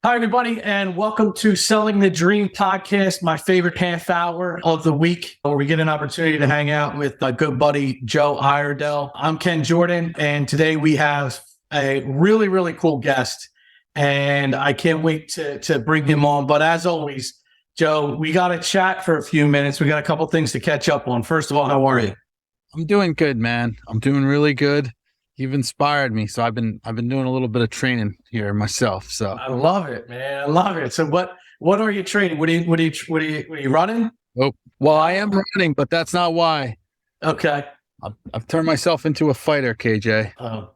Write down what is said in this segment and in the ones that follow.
Hi, everybody, and welcome to Selling the Dream podcast, my favorite half hour of the week, where we get an opportunity to hang out with my good buddy, Joe Iredell. I'm Ken Jordan, and today we have a really, really cool guest, and I can't wait to bring him on. But as always, Joe, we got to chat for a few minutes. We got a couple things to catch up on. First of all, how are you? I'm doing good, man. I'm doing really good. You've inspired me, so I've been doing a little bit of training here myself. So I love it, man. I love it. So what are you training? What are you running? oh, well, I am running, but that's not why. Okay. I've turned myself into a fighter, KJ. Oh,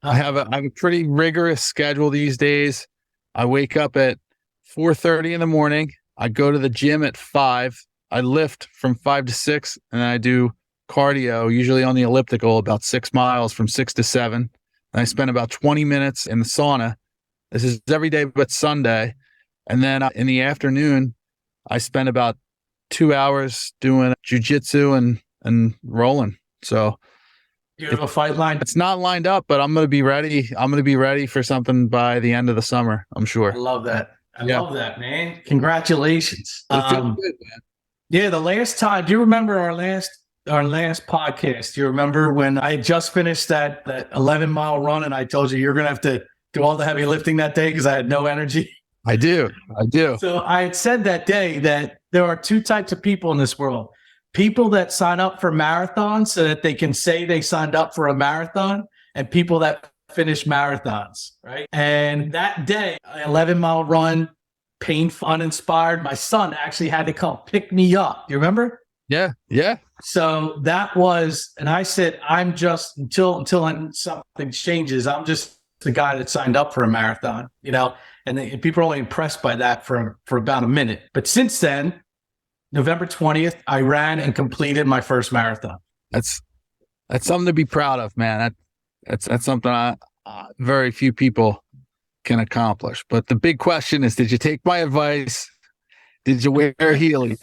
I have a pretty rigorous schedule these days. I wake up at 4:30 in the morning. I go to the gym at 5. I lift from 5 to 6, and I do cardio, usually on the elliptical, about 6 miles from 6 to 7. And I spend about 20 minutes in the sauna. This is every day but Sunday. And then in the afternoon, I spend about 2 hours doing jujitsu and rolling. So you have a fight line? it's not lined up, but I'm going to be ready. I'm going to be ready for something by the end of the summer, I'm I sure. love that. I love that, man. Congratulations. It feels good, man. Yeah, the last time, do you remember our last podcast? Do you remember when I had just finished that 11-mile run and I told you you're going to have to do all the heavy lifting that day because I had no energy? I do. So I had said that day that there are two types of people in this world. People that sign up for marathons so that they can say they signed up for a marathon, and people that finish marathons, right? And that day, an 11-mile run, painful, uninspired, my son actually had to come pick me up. Do you remember? Yeah. So that was, and I said, I'm just, until something changes, I'm just the guy that signed up for a marathon, and people are only impressed by that for about a minute. But since then, November 20th, I ran and completed my first marathon. That's something to be proud of, man. That's something very few people can accomplish. But the big question is, did you take my advice? Did you wear Heelys?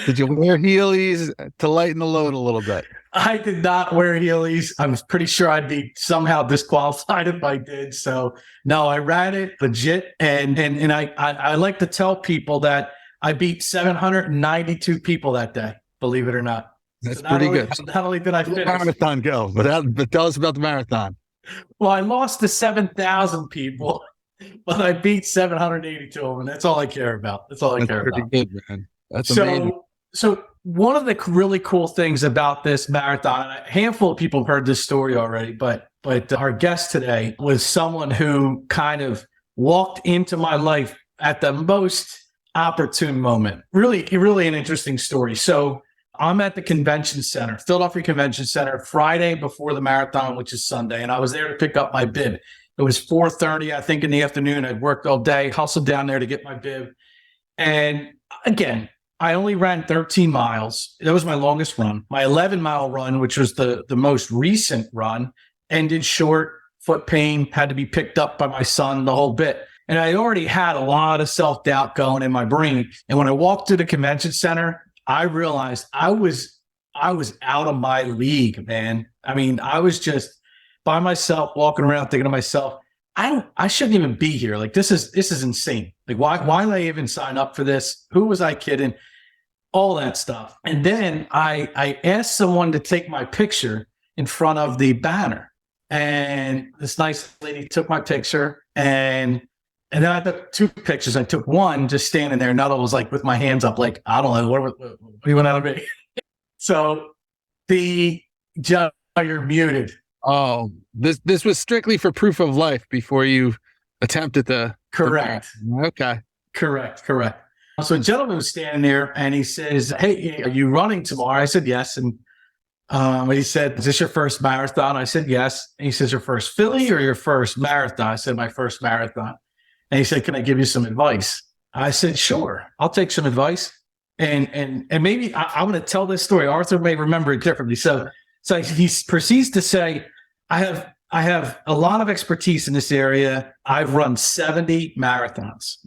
Did you wear Heelys to lighten the load a little bit? I did not wear Heelys. I was pretty sure I'd be somehow disqualified if I did. So no, I ran it legit. And I like to tell people that I beat 792 people that day, believe it or not. That's pretty good. Not only did I finish. Marathon go, but tell us about the marathon. Well, I lost to 7,000 people, but I beat 782 of them. That's all I care about. That's all I care about. Good, man. That's amazing. So one of the really cool things about this marathon, and a handful of people have heard this story already, but our guest today was someone who kind of walked into my life at the most opportune moment. Really an interesting story. So I'm at the convention center, Philadelphia Convention Center, Friday before the marathon, which is Sunday, and I was there to pick up my bib. It was 4:30, I think, in the afternoon. I'd worked all day, hustled down there to get my bib. And again, I only ran 13 miles. That was my longest run. My 11-mile run, which was the most recent run, ended short, foot pain, had to be picked up by my son, the whole bit. And I already had a lot of self-doubt going in my brain. And when I walked to the convention center, I realized I was out of my league, man. I mean, I was just by myself, walking around thinking to myself, I shouldn't even be here. Like, this is insane. Like, why did I even sign up for this? Who was I kidding? All that stuff. And then I asked someone to take my picture in front of the banner. And this nice lady took my picture, and then I took two pictures. I took one just standing there. Another was like with my hands up, like, I don't know, what do you want out of me? So Joe, you're muted. Oh, this was strictly for proof of life before you attempted the Correct. Okay. Correct. So a gentleman was standing there, and he says, "Hey, are you running tomorrow?" I said, "Yes." And he said, "Is this your first marathon?" I said, "Yes." And he says, "Your first Philly or your first marathon?" I said, "My first marathon." And he said, "Can I give you some advice?" I said, "Sure, I'll take some advice." And maybe I'm going to tell this story. Arthur may remember it differently. So he proceeds to say, I have a lot of expertise in this area. I've run 70 marathons,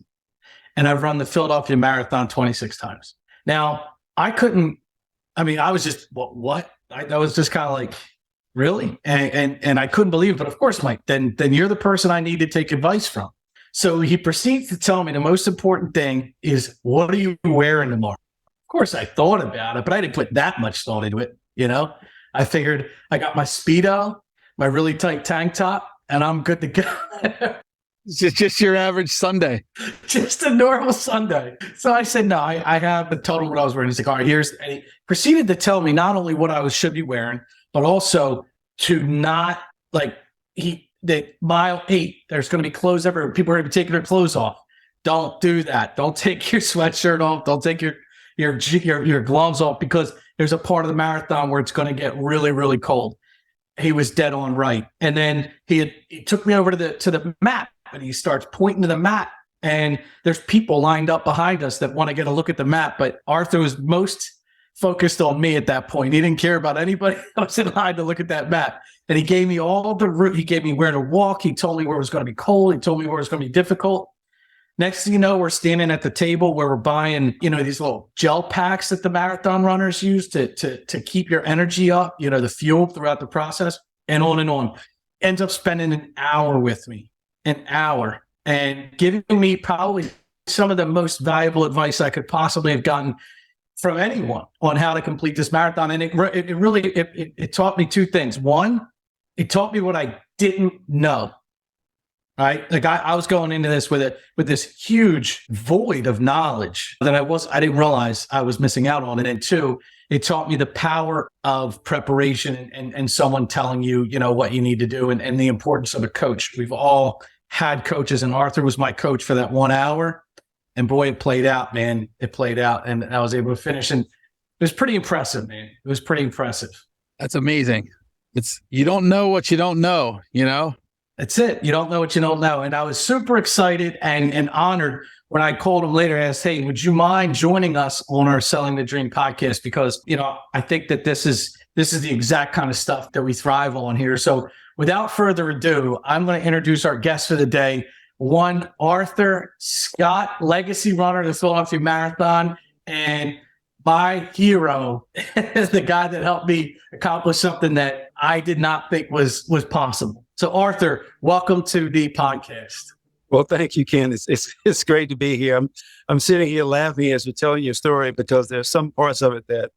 and I've run the Philadelphia Marathon 26 times. Now, I was just, what? I was just kind of like, really? And I couldn't believe it. But of course, Mike, then you're the person I need to take advice from. So he proceeds to tell me the most important thing is, what are you wearing tomorrow? Of course, I thought about it, but I didn't put that much thought into it. I figured I got my Speedo, my really tight tank top, and I'm good to go. Just your average Sunday. Just a normal Sunday. So I said, no, I have the total what I was wearing. He's like, all right, and he proceeded to tell me not only what I should be wearing, but also to not that mile 8, there's going to be clothes everywhere. People are going to be taking their clothes off. Don't do that. Don't take your sweatshirt off. Don't take your gloves off, because there's a part of the marathon where it's going to get really, really cold. He was dead on right. And then he took me over to the map, and he starts pointing to the map. And there's people lined up behind us that want to get a look at the map. But Arthur was most focused on me at that point. He didn't care about anybody else in line to look at that map. And he gave me all the route. He gave me where to walk. He told me where it was going to be cold. He told me where it was going to be difficult. Next thing you know, we're standing at the table where we're buying, these little gel packs that the marathon runners use to keep your energy up, the fuel throughout the process, and on and on. Ends up spending an hour with me, and giving me probably some of the most valuable advice I could possibly have gotten from anyone on how to complete this marathon. And it really taught me two things. One, it taught me what I didn't know. Right? Like I was going into this with this huge void of knowledge that I didn't realize I was missing out on. And then two, it taught me the power of preparation and someone telling you, what you need to do, and the importance of a coach. We've all had coaches, and Arthur was my coach for that 1 hour. And boy, it played out, man. It played out, and I was able to finish. And it was pretty impressive, man. It was pretty impressive. That's amazing. You don't know what you don't know, That's it. You don't know what you don't know. And I was super excited and honored when I called him later and asked, hey, would you mind joining us on our Selling the Dream podcast? Because, I think that this is the exact kind of stuff that we thrive on here. So without further ado, I'm going to introduce our guest for the day. One, Arthur Scott, legacy runner of the Philadelphia Marathon, and my hero is the guy that helped me accomplish something that I did not think was possible. So Arthur, welcome to the podcast. Well, thank you, Ken. It's great to be here. I'm sitting here laughing as we're telling your story, because there's some parts of it that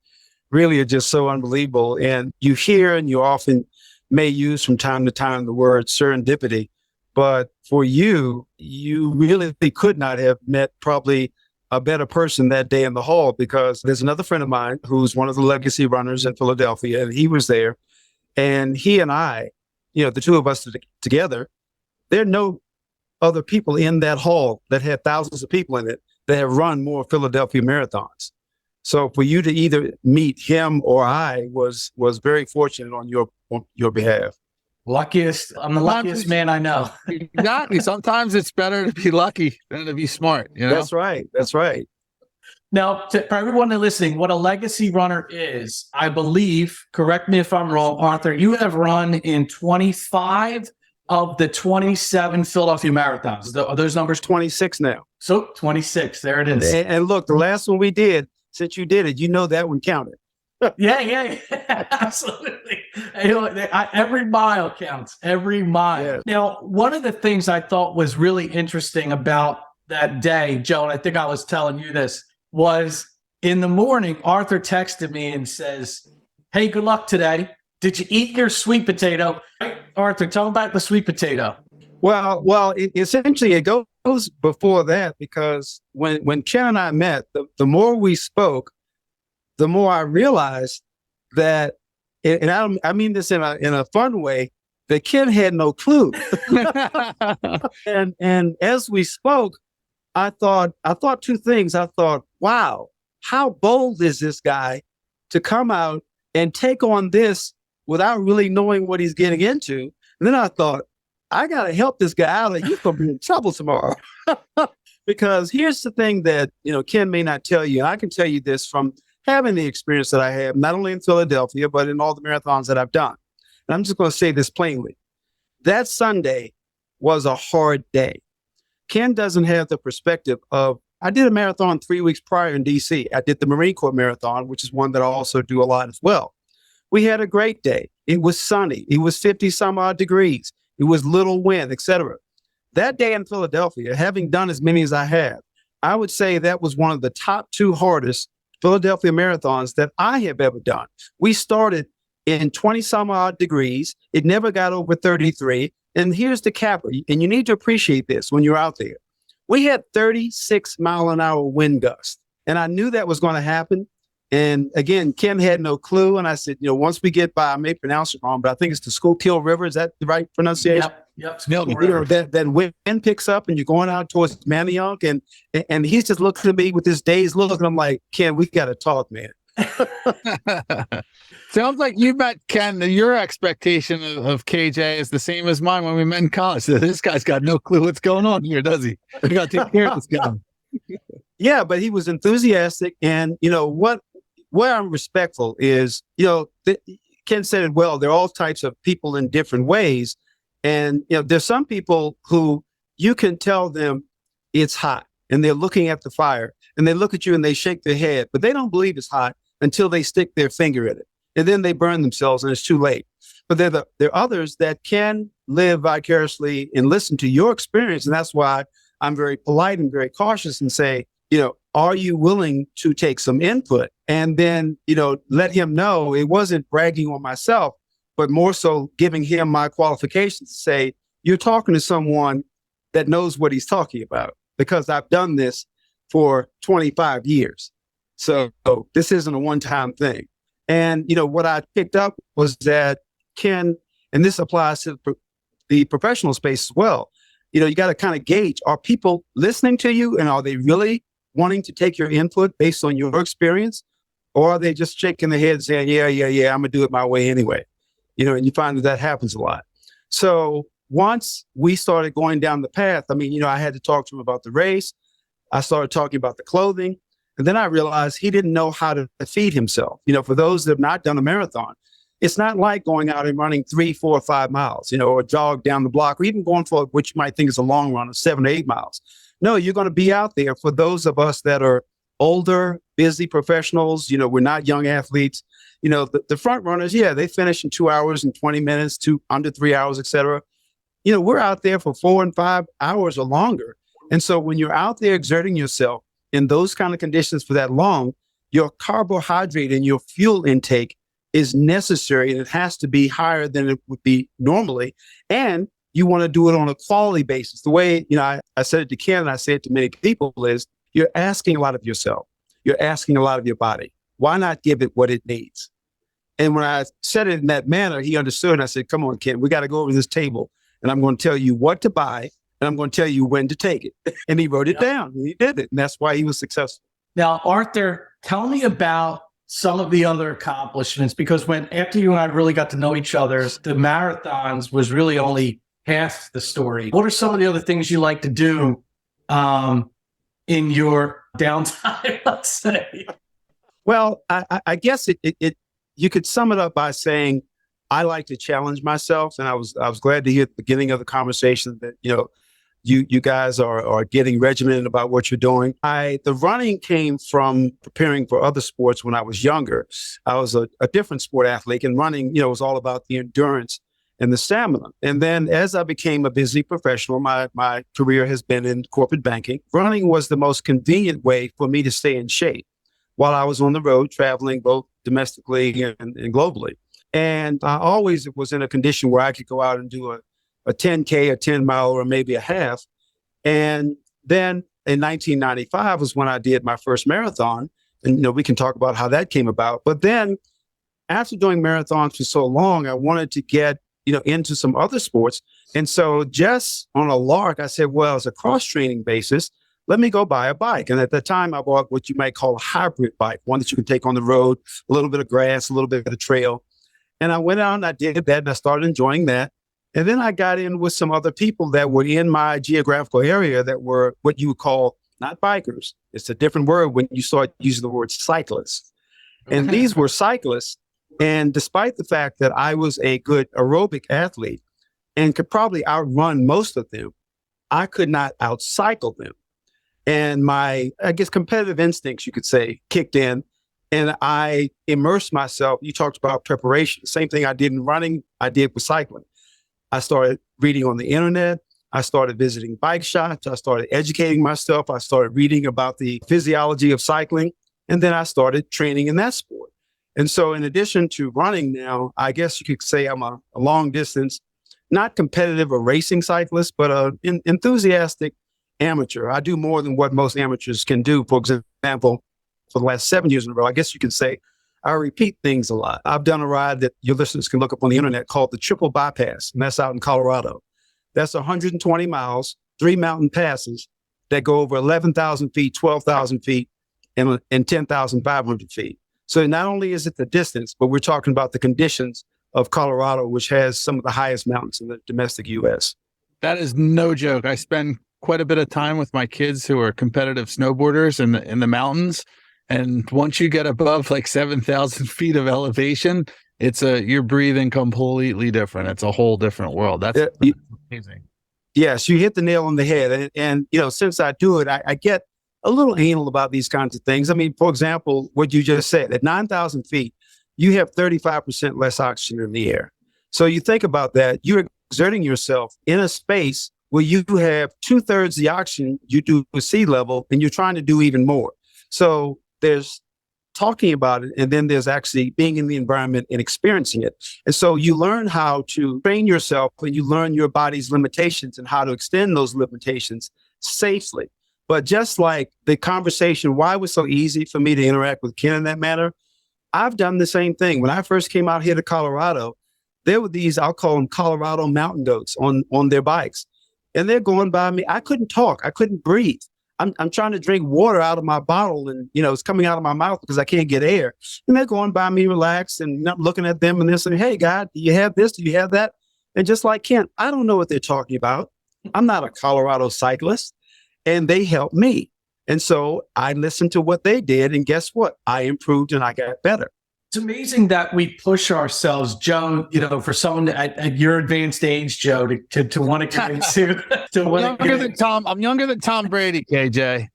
really are just so unbelievable. And you hear, and you often may use from time to time, the word serendipity. But for you really could not have met probably a better person that day in the hall, because there's another friend of mine who's one of the legacy runners in Philadelphia, and he was there. And he and I, the two of us together, there are no other people in that hall that had thousands of people in it that have run more Philadelphia marathons. So for you to either meet him or I was very fortunate on your behalf. I'm the luckiest man I know. Exactly. Sometimes it's better to be lucky than to be smart. That's right. That's right. Now, for everyone listening, what a legacy runner is, I believe, correct me if I'm wrong, Arthur, you have run in 25 of the 27 Philadelphia marathons. Are those numbers? 26 now. So 26, there it is. And look, the last one we did, since you did it, that one counted. Yeah, absolutely. Every mile counts, every mile. Yeah. Now, one of the things I thought was really interesting about that day, Joe, and I think I was telling you this, was in the morning, Arthur texted me and says, hey, good luck today. Did you eat your sweet potato? Hey, Arthur, tell me about the sweet potato. Well, essentially it goes before that, because when Ken and I met, the more we spoke, the more I realized that, and I mean this in a fun way, that Ken had no clue. and as we spoke, I thought two things. I thought, wow, how bold is this guy to come out and take on this without really knowing what he's getting into? And then I thought, I got to help this guy out, or he's going to be in trouble tomorrow. Because here's the thing that, Ken may not tell you, and I can tell you this from having the experience that I have, not only in Philadelphia, but in all the marathons that I've done. And I'm just going to say this plainly. That Sunday was a hard day. Ken doesn't have the perspective of, I did a marathon 3 weeks prior in DC. I did the Marine Corps Marathon, which is one that I also do a lot as well. We had a great day. It was sunny. It was 50 some odd degrees. It was little wind, etc. that day in Philadelphia, having done as many as I have, I would say that was one of the top 2 hardest Philadelphia marathons that I have ever done. We started in 20 some odd degrees. It never got over 33. And here's the capper. And you need to appreciate this when you're out there. We had 36-mile-an-hour wind gusts. And I knew that was going to happen. And again, Kim had no clue. And I said, once we get by, I may pronounce it wrong, but I think it's the Schuylkill River. Is that the right pronunciation? Yep. That wind picks up and you're going out towards Manayunk. And he's just looking at me with this dazed look. And I'm like, Ken, we got to talk, man. Sounds like you met Ken. Your expectation of KJ is the same as mine when we met in college. So this guy's got no clue what's going on here, does he? We got to take care of this guy. Yeah, but he was enthusiastic. And, where I'm respectful is, Ken said it well, there are all types of people in different ways. And, there's some people who you can tell them it's hot and they're looking at the fire and they look at you and they shake their head, but they don't believe it's hot until they stick their finger in it. And then they burn themselves and it's too late. But there are others that can live vicariously and listen to your experience. And that's why I'm very polite and very cautious and say, are you willing to take some input? And then, let him know it wasn't bragging on myself, but more so giving him my qualifications to say, you're talking to someone that knows what he's talking about because I've done this for 25 years. So this isn't a one-time thing. And, what I picked up was that Ken, and this applies to the professional space as well, you got to kind of gauge, are people listening to you and are they really wanting to take your input based on your experience? Or are they just shaking their head saying, yeah, I'm gonna do it my way anyway? And you find that happens a lot. So once we started going down the path, I had to talk to him about the race. I started talking about the clothing. And then I realized he didn't know how to feed himself. For those that have not done a marathon, it's not like going out and running 3, 4, 5 miles, or jog down the block, or even going for what you might think is a long run of 7 to 8 miles. No, you're going to be out there. For those of us that are older, busy professionals, we're not young athletes. The front runners, they finish in 2 hours and 20 minutes to under 3 hours, et cetera. We're out there for 4 and 5 hours or longer. And so when you're out there exerting yourself in those kind of conditions for that long, your carbohydrate and your fuel intake is necessary, and it has to be higher than it would be normally. And you want to do it on a quality basis. The way, I said it to Ken and I say it to many people is you're asking a lot of yourself. You're asking a lot of your body. Why not give it what it needs? And when I said it in that manner, he understood. And I said, come on, Ken, we got to go over this table and I'm going to tell you what to buy and I'm going to tell you when to take it. And he wrote it down and he did it. And that's why he was successful. Now, Arthur, tell me about some of the other accomplishments, because after you and I really got to know each other, the marathons was really only half the story. What are some of the other things you like to do in your downtime, let's say? Well, I guess you could sum it up by saying I like to challenge myself, and I was glad to hear at the beginning of the conversation that you guys are getting regimented about what you're doing. The running came from preparing for other sports when I was younger. I was a different sport athlete, and running was all about the endurance and the stamina. And then as I became a busy professional, my career has been in corporate banking. Running was the most convenient way for me to stay in shape while I was on the road traveling both domestically and globally. And I always was in a condition where I could go out and do a 10K, a 10 mile, or maybe a half. And then in 1995 was when I did my first marathon. And, we can talk about how that came about. But then after doing marathons for so long, I wanted to get into some other sports. And so just on a lark, I said, well, as a cross-training basis, let me go buy a bike. And at the time, I bought what you might call a hybrid bike, one that you can take on the road, a little bit of grass, a little bit of the trail. And I went out and I did that and I started enjoying that. And then I got in with some other people that were in my geographical area that were what you would call not bikers. It's a different word when you start using the word cyclists. And these were cyclists. And despite the fact that I was a good aerobic athlete and could probably outrun most of them, I could not outcycle them. And my, competitive instincts, you could say, kicked in. And I immersed myself. You talked about preparation. The same thing I did in running, I did with cycling. I started reading on the internet. I started visiting bike shops. I started educating myself. I started reading about the physiology of cycling. And then I started training in that sport. And so in addition to running now, I guess you could say I'm a long distance, not competitive or racing cyclist, but an enthusiastic amateur. I do more than what most amateurs can do. For example, for the last 7 years in a row, I guess you could say I repeat things a lot. I've done a ride that your listeners can look up on the internet called the Triple Bypass, and that's out in Colorado. That's 120 miles, 3 mountain passes that go over 11,000 feet, 12,000 feet, and 10,500 feet. So not only is it the distance, but we're talking about the conditions of Colorado, which has some of the highest mountains in the domestic U.S. That is no joke. I spend quite a bit of time with my kids who are competitive snowboarders in the mountains. And once you get above like 7,000 feet of elevation, you're breathing completely different. It's a whole different world. That's amazing. Yes, you hit the nail on the head. And since I do it, I get a little anal about these kinds of things. I mean, for example, what you just said, at 9,000 feet, you have 35% less oxygen in the air. So you think about that, you're exerting yourself in a space where you have 2/3 the oxygen you do with sea level, and you're trying to do even more. So there's talking about it, and then there's actually being in the environment and experiencing it. And so you learn how to train yourself, and you learn your body's limitations and how to extend those limitations safely. But just like the conversation, why it was so easy for me to interact with Ken in that manner, I've done the same thing. When I first came out here to Colorado, there were these, I'll call them Colorado mountain goats on their bikes. And they're going by me. I couldn't talk. I couldn't breathe. I'm trying to drink water out of my bottle, and it's coming out of my mouth because I can't get air. And they're going by me relaxed, and I'm looking at them and they're saying, "Hey, God, do you have this? Do you have that?" And just like Ken, I don't know what they're talking about. I'm not a Colorado cyclist, and they helped me. And so I listened to what they did, and guess what? I improved and I got better. It's amazing that we push ourselves, Joe, for someone at your advanced age, Joe, to want to get into I'm younger than Tom Brady, KJ.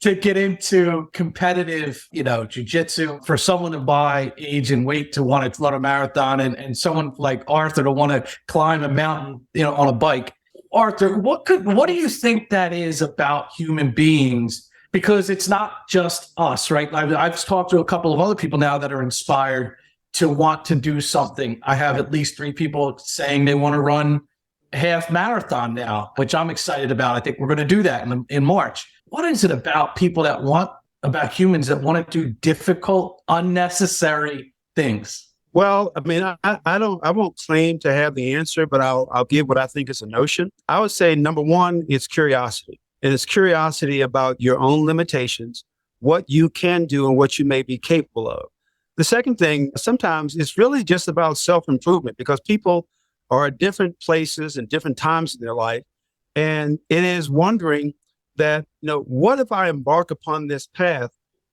To get into competitive, jiu-jitsu, for someone of my age and weight to want to run a marathon, and someone like Arthur to want to climb a mountain, on a bike. Arthur, what do you think that is about human beings? Because it's not just us, right? I've talked to a couple of other people now that are inspired to want to do something. I have at least 3 people saying they want to run a half marathon now, which I'm excited about. I think we're going to do that in March. What is it about about humans that want to do difficult, unnecessary things? Well, I mean, I won't claim to have the answer, but I'll give what I think is a notion. I would say number one is curiosity. And it's curiosity about your own limitations, what you can do and what you may be capable of. The second thing, sometimes it's really just about self-improvement, because people are at different places and different times in their life. And it is wondering that, what if I embark upon this path?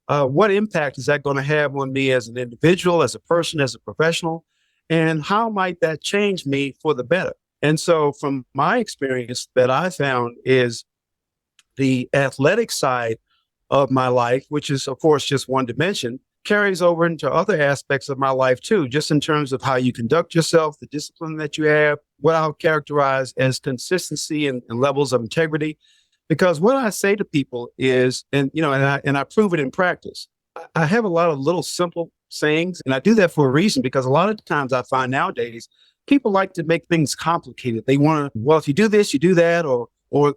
What impact is that going to have on me as an individual, as a person, as a professional? And how might that change me for the better? And so from my experience, that I found is the athletic side of my life, which is, of course, just one dimension, carries over into other aspects of my life too, just in terms of how you conduct yourself, the discipline that you have, what I'll characterize as consistency and levels of integrity. Because what I say to people is, and I prove it in practice, I have a lot of little simple sayings, and I do that for a reason, because a lot of times I find nowadays people like to make things complicated. They want to, well, if you do this, you do that, or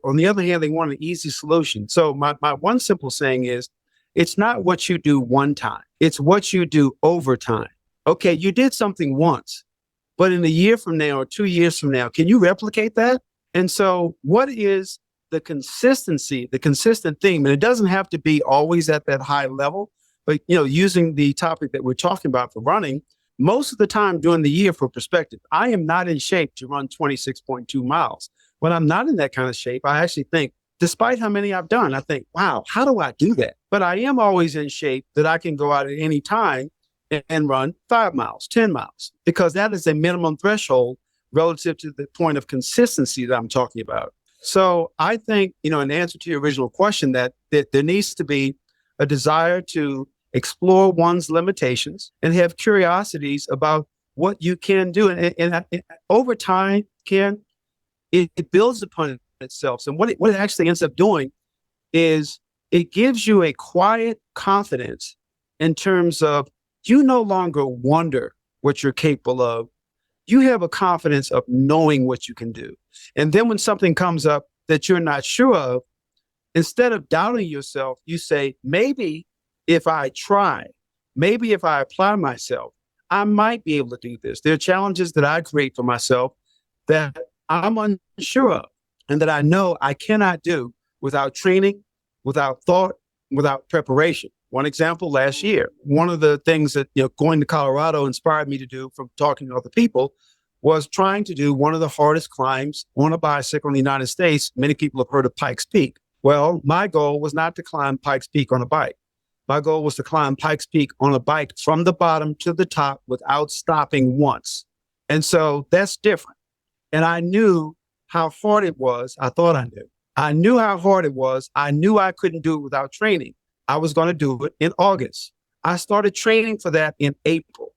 on the other hand, they want an easy solution. So my one simple saying is, it's not what you do one time. It's what you do over time. Okay, you did something once, but in a year from now or 2 years from now, can you replicate that? And so what is the consistency, the consistent theme? And it doesn't have to be always at that high level, but using the topic that we're talking about for running, most of the time during the year, for perspective, I am not in shape to run 26.2 miles. When I'm not in that kind of shape, I actually think, despite how many I've done, I think, wow, how do I do that? But I am always in shape that I can go out at any time and run 5 miles, 10 miles, because that is a minimum threshold relative to the point of consistency that I'm talking about. So I think, in answer to your original question, that there needs to be a desire to explore one's limitations and have curiosities about what you can do. And over time, Ken, it builds upon itself. And what it actually ends up doing is it gives you a quiet confidence in terms of you no longer wonder what you're capable of. You have a confidence of knowing what you can do. And then when something comes up that you're not sure of, instead of doubting yourself, you say, maybe if I try, maybe if I apply myself, I might be able to do this. There are challenges that I create for myself that I'm unsure of and that I know I cannot do without training, without thought, without preparation. One example, last year, one of the things that going to Colorado inspired me to do from talking to other people was trying to do one of the hardest climbs on a bicycle in the United States. Many people have heard of Pikes Peak. Well, my goal was not to climb Pikes Peak on a bike. My goal was to climb Pikes Peak on a bike from the bottom to the top without stopping once. And so that's different. And I knew how hard it was. I thought I knew. I knew how hard it was. I knew I couldn't do it without training. I was going to do it in August. I started training for that in April.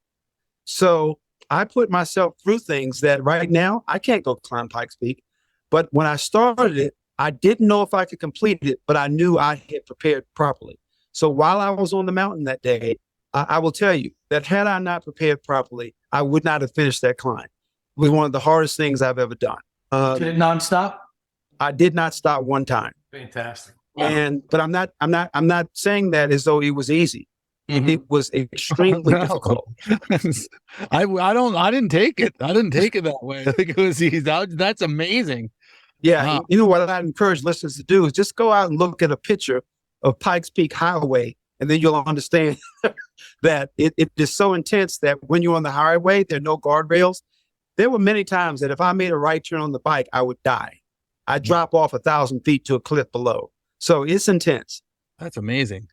So I put myself through things that right now I can't go climb Pikes Peak. But when I started it, I didn't know if I could complete it, but I knew I had prepared properly. So while I was on the mountain that day, I will tell you that had I not prepared properly, I would not have finished that climb. It was one of the hardest things I've ever done. Did it nonstop? I did not stop one time. Fantastic. But I'm not saying that as though it was easy. Mhm. It was extremely difficult. I didn't take it. I didn't take it that way. I think it was easy. That's amazing. Yeah. Wow. You know what I encourage listeners to do is just go out and look at a picture of Pikes Peak Highway, and then you'll understand that it is so intense that when you're on the highway, there are no guardrails. There were many times that if I made a right turn on the bike, I would die. I'd drop off 1,000 feet to a cliff below. So it's intense. That's amazing.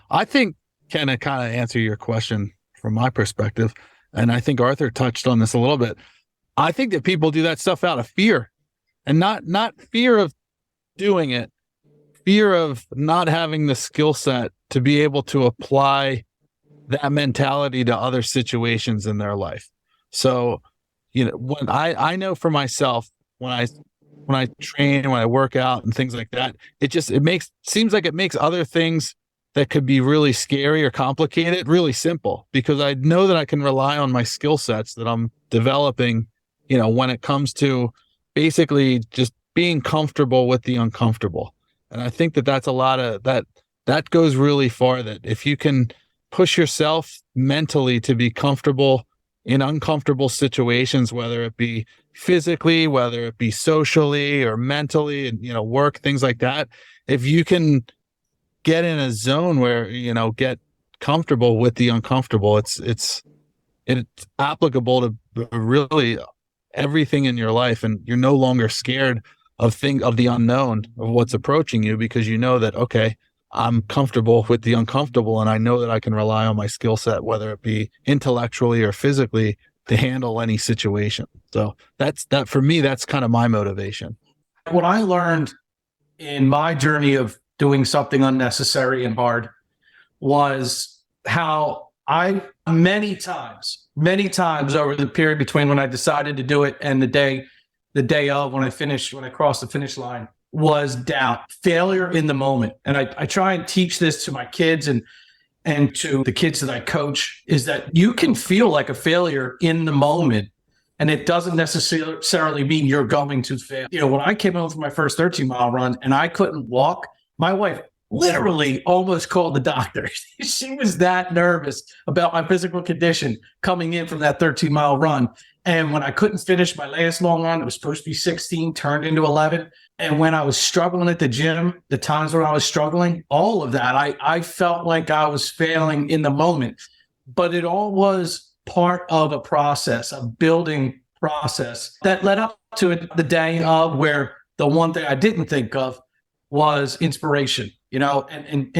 I think, Ken, to kind of answer your question from my perspective, and I think Arthur touched on this a little bit. I think that people do that stuff out of fear, and not fear of doing it, fear of not having the skill set to be able to apply that mentality to other situations in their life. So, when I know for myself, when I train, when I work out and things like that, seems like it makes other things that could be really scary or complicated really simple, because I know that I can rely on my skill sets that I'm developing, when it comes to basically just being comfortable with the uncomfortable. And I think that that's a lot of that goes really far, that if you can push yourself mentally to be comfortable in uncomfortable situations, whether it be physically, whether it be socially or mentally, and, work, things like that, if you can get in a zone where, get comfortable with the uncomfortable, it's applicable to really everything in your life. And you're no longer scared of the unknown, of what's approaching you, because you know that, okay, I'm comfortable with the uncomfortable, and I know that I can rely on my skill set, whether it be intellectually or physically, to handle any situation. So that for me, that's kind of my motivation. What I learned in my journey of doing something unnecessary and hard was how I many times over the period between when I decided to do it and the day of when I crossed the finish line, was doubt, failure in the moment. And I try and teach this to my kids and to the kids that I coach, is that you can feel like a failure in the moment, and it doesn't necessarily mean you're going to fail. When I came home from my first 13-mile run and I couldn't walk, my wife literally almost called the doctor. She was that nervous about my physical condition coming in from that 13-mile run. And when I couldn't finish my last long run, it was supposed to be 16, turned into 11. And when I was struggling at the gym, the times when I was struggling, all of that, I felt like I was failing in the moment. But it all was part of a process, a building process that led up to the day of where the one thing I didn't think of was inspiration, and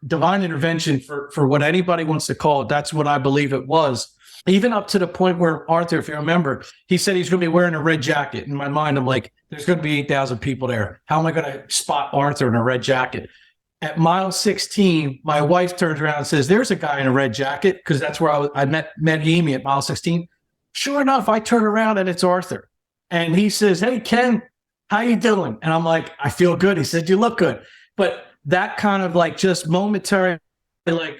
divine intervention, for what anybody wants to call it. That's what I believe it was. Even up to the point where Arthur, if you remember, he said he's going to be wearing a red jacket. In my mind, I'm like, there's going to be 8,000 people there. How am I going to spot Arthur in a red jacket? At mile 16, my wife turns around and says, there's a guy in a red jacket, because that's where I met Amy at mile 16. Sure enough, I turn around and it's Arthur. And he says, hey, Ken, how you doing? And I'm like, I feel good. He said, you look good. But that kind of like just momentary, like,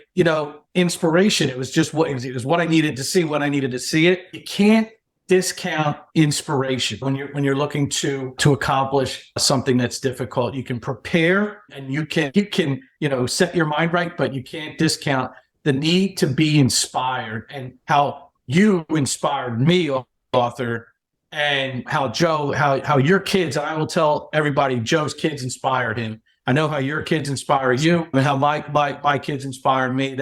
inspiration. It was just it was what I needed to see when I needed to see it. You can't discount inspiration when you're looking to accomplish something that's difficult. You can prepare and you can set your mind right, but you can't discount the need to be inspired, and how you inspired me, Arthur, and how Joe, how your kids, and I will tell everybody, Joe's kids inspired him. I know how your kids inspire you, and how my kids inspired me.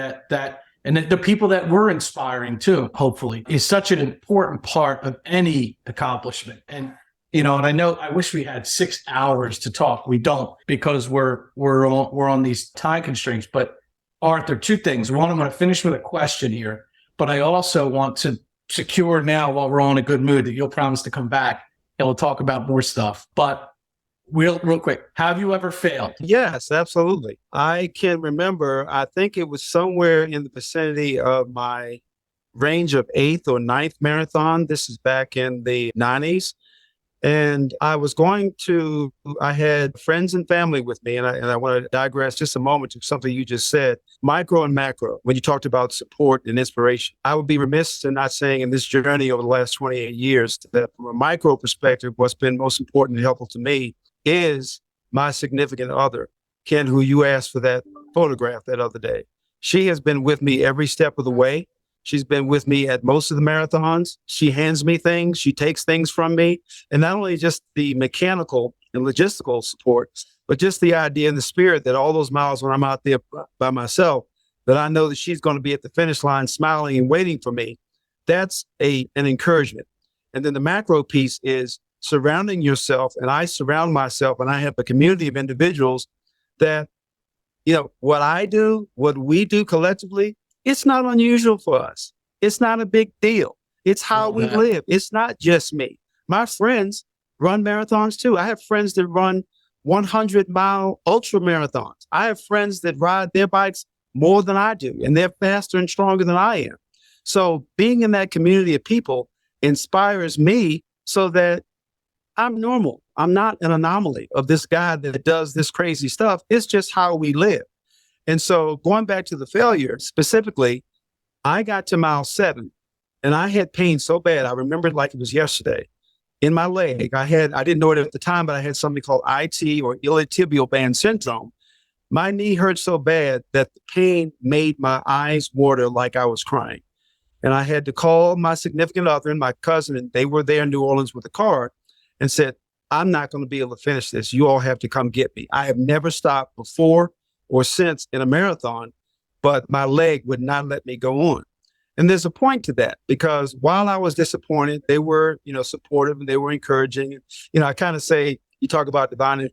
And the people that we're inspiring too, hopefully, is such an important part of any accomplishment. And and I wish we had 6 hours to talk. We don't, because we're on these time constraints. But Arthur, two things. One, I'm going to finish with a question here, but I also want to secure now, while we're all in a good mood, that you'll promise to come back and we'll talk about more stuff. But real quick, have you ever failed? Yes, absolutely. I can remember, I think it was somewhere in the vicinity of my range of 8th or 9th marathon. This is back in the 90s. And I had friends and family with me, and I want to digress just a moment to something you just said, micro and macro, when you talked about support and inspiration. I would be remiss in not saying in this journey over the last 28 years that from a micro perspective, what's been most important and helpful to me is my significant other, Ken, who you asked for that photograph that other day. She has been with me every step of the way. She's been with me at most of the marathons. She hands me things. She takes things from me. And not only just the mechanical and logistical support, but just the idea and the spirit that all those miles when I'm out there by myself, that I know that she's going to be at the finish line smiling and waiting for me. That's an encouragement. And then the macro piece is surrounding yourself. And I surround myself, and I have a community of individuals that, what I do, what we do collectively, it's not unusual for us. It's not a big deal. It's how we live. It's not just me. My friends run marathons too. I have friends that run 100-mile ultra marathons. I have friends that ride their bikes more than I do, and they're faster and stronger than I am. So being in that community of people inspires me so that I'm normal. I'm not an anomaly of this guy that does this crazy stuff. It's just how we live. And so going back to the failure specifically, I got to mile 7 and I had pain so bad. I remember it like it was yesterday in my leg. I didn't know it at the time, but I had something called IT, or iliotibial band syndrome. My knee hurt so bad that the pain made my eyes water like I was crying. And I had to call my significant other and my cousin, and they were there in New Orleans with a car, and said, I'm not going to be able to finish this. You all have to come get me. I have never stopped before or since in a marathon, but my leg would not let me go on. And there's a point to that, because while I was disappointed, they were, supportive, and they were encouraging. I kind of say, you talk about divine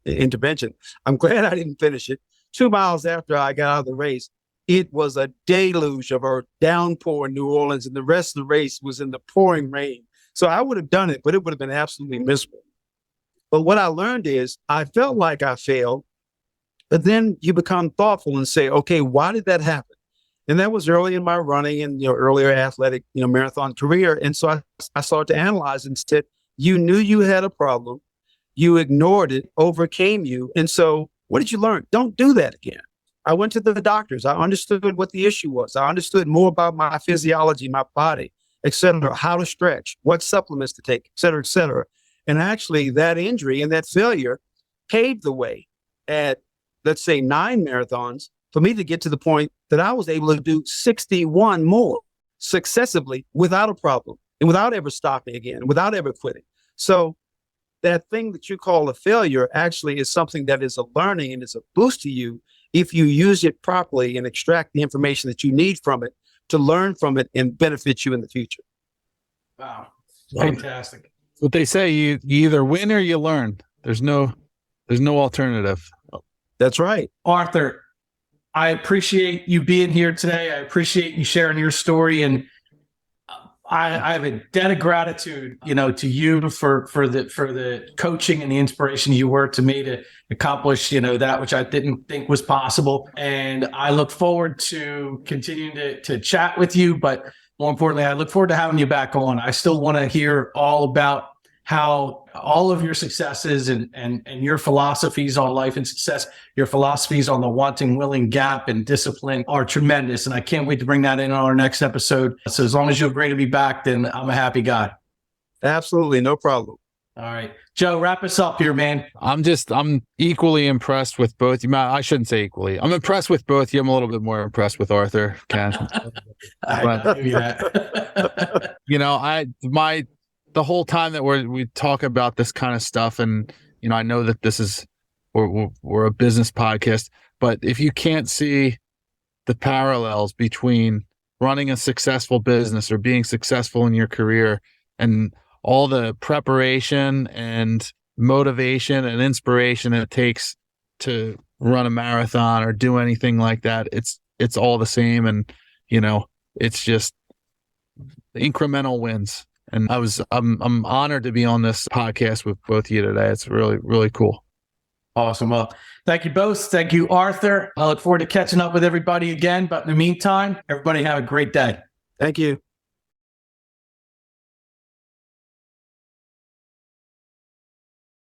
intervention. I'm glad I didn't finish it. 2 miles after I got out of the race, it was a deluge of a downpour in New Orleans, and the rest of the race was in the pouring rain. So I would have done it, but it would have been absolutely miserable. But what I learned is I felt like I failed. But then you become thoughtful and say, okay, why did that happen? And that was early in my running and earlier athletic marathon career. And so I started to analyze and said, you knew you had a problem, you ignored it, overcame you. And so what did you learn? Don't do that again. I went to the doctors. I understood what the issue was. I understood more about my physiology, my body, et cetera, how to stretch, what supplements to take, et cetera, et cetera. And actually that injury and that failure paved the way at, let's say, 9 marathons for me to get to the point that I was able to do 61 more successively without a problem and without ever stopping again, without ever quitting. So that thing that you call a failure actually is something that is a learning and is a boost to you if you use it properly and extract the information that you need from it to learn from it and benefit you in the future. Wow. Fantastic. What they say, you either win or you learn. There's no alternative. That's right. Arthur, I appreciate you being here today. I appreciate you sharing your story, and I have a debt of gratitude, to you for the coaching and the inspiration you were to me to accomplish, that which I didn't think was possible. And I look forward to continuing to chat with you, but more importantly, I look forward to having you back on. I still want to hear all about how all of your successes and your philosophies on life and success, your philosophies on the wanting, willing gap and discipline are tremendous. And I can't wait to bring that in on our next episode. So as long as you agree to be back, then I'm a happy guy. Absolutely. No problem. All right. Joe, wrap us up here, man. I'm equally impressed with both you. I shouldn't say equally. I'm impressed with both you. I'm a little bit more impressed with Arthur. Ken. I give you that. You know, the whole time that we talk about this kind of stuff, and you know, I know that this is we're a business podcast, but if you can't see the parallels between running a successful business or being successful in your career and all the preparation and motivation and inspiration it takes to run a marathon or do anything like that, it's all the same. And, you know, it's just incremental wins. And I'm honored to be on this podcast with both of you today. It's really, really cool. Awesome. Well, thank you both. Thank you, Arthur. I look forward to catching up with everybody again. But in the meantime, everybody have a great day. Thank you.